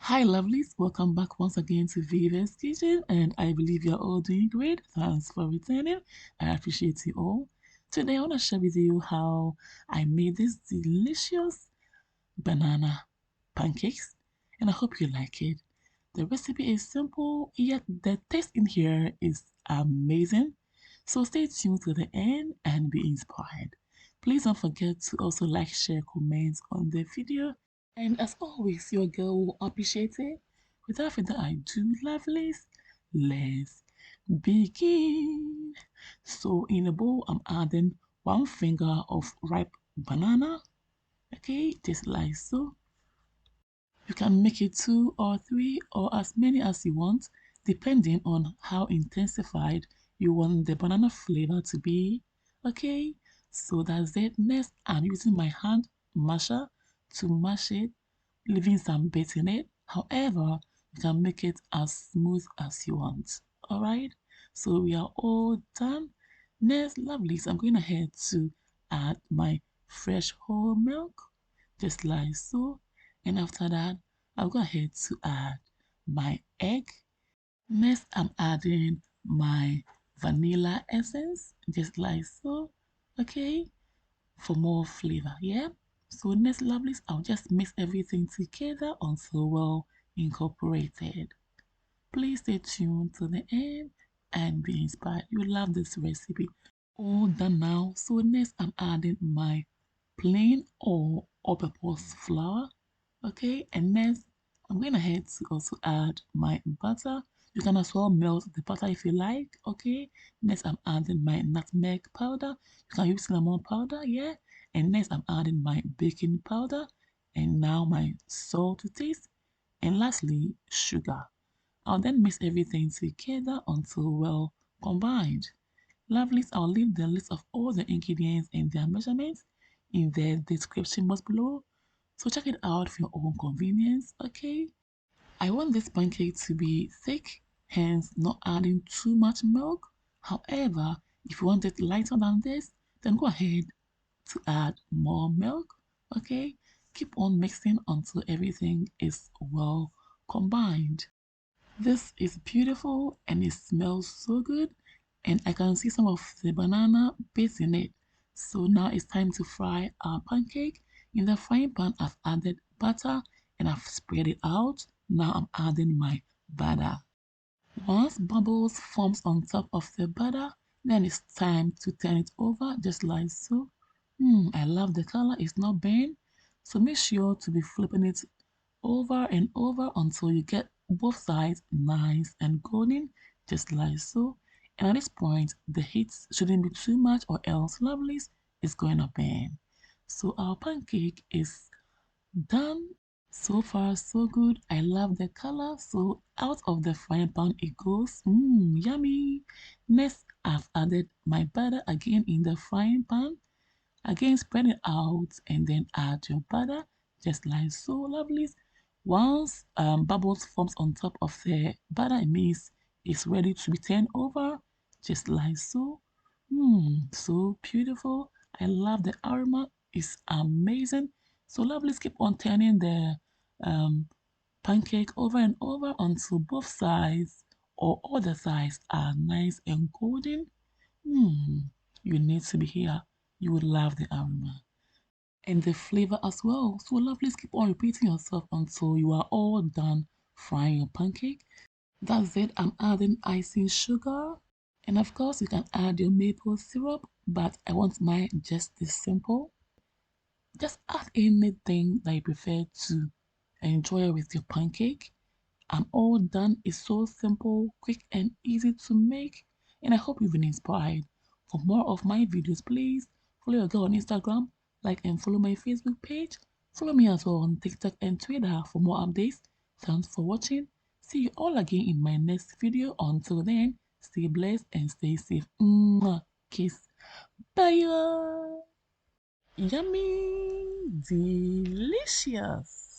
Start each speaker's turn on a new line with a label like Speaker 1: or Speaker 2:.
Speaker 1: Hi lovelies, welcome back once again to Viva's Kitchen, and I believe you're all doing great. Thanks for returning. I appreciate you all. Today I want to share with you how I made this delicious banana pancakes, and I hope you like it. The recipe is simple, yet the taste in here is amazing. So stay tuned to the end and be inspired. Please don't forget to also like, share, comment on the video. And as always, your girl will appreciate it. Without further ado, lovelies, let's begin. So in a bowl, I'm adding 1 finger of ripe banana. Okay, just like so. You can make it 2 or 3 or as many as you want, depending on how intensified you want the banana flavor to be. Okay, so that's it. Next, I'm using my hand masher to mash it, leaving some bit in it. However, you can make it as smooth as you want. Alright, so we are all done. Next, lovelies, I'm going ahead to add my fresh whole milk, just like so. And after that, I'll go ahead to add my egg. Next, I'm adding my vanilla essence, just like so. Okay, for more flavor, yeah? So next, lovelies, I'll just mix everything together until well incorporated. Please stay tuned to the end and be inspired. You love this recipe. All done now. So next, I'm adding my plain or all-purpose flour. Okay, and next I'm going ahead to also add my butter. You can as well melt the butter if you like. Okay, next I'm adding my nutmeg powder. You can use cinnamon powder, yeah. And next I'm adding my baking powder, and now my salt to taste, and lastly sugar. I'll then mix everything together until well combined. Lovelies, I'll leave the list of all the ingredients and their measurements in the description box below. So check it out for your own convenience, okay? I want this pancake to be thick, hence not adding too much milk. However, if you want it lighter than this, then go ahead to add more milk, okay? Keep on mixing until everything is well combined. This is beautiful and it smells so good, and I can see some of the banana bits in it. So now it's time to fry our pancake. In the frying pan, I've added butter and I've spread it out. Now I'm adding my butter. Once bubbles forms on top of the butter, then it's time to turn it over just like so. I love the color, it's not burnt. So make sure to be flipping it over and over until you get both sides nice and golden, just like so. And at this point, the heat shouldn't be too much or else lovelies is going to burn. So our pancake is done. So far, so good. I love the color. So out of the frying pan it goes. Yummy. Next, I've added my butter again in the frying pan. Again, spread it out and then add your butter, just like so, lovelies. Once bubbles forms on top of the butter, it means it's ready to be turned over, just like so. So beautiful. I love the aroma. It's amazing. So lovelies, keep on turning the pancake over and over until both sides or all the sides are nice and golden. You need to be here. You would love the aroma and the flavor as well. So lovelies, keep on repeating yourself until you are all done frying your pancake. That's it. I'm adding icing sugar. And of course, you can add your maple syrup, but I want mine just this simple. Just add anything that you prefer to enjoy with your pancake. I'm all done. It's so simple, quick, and easy to make. And I hope you've been inspired. For more of my videos, please follow your girl on Instagram, like and follow my Facebook page. Follow me as well on TikTok and Twitter for more updates. Thanks for watching. See you all again in my next video. Until then, stay blessed and stay safe. Mwah. Kiss. Bye. Yummy. Delicious.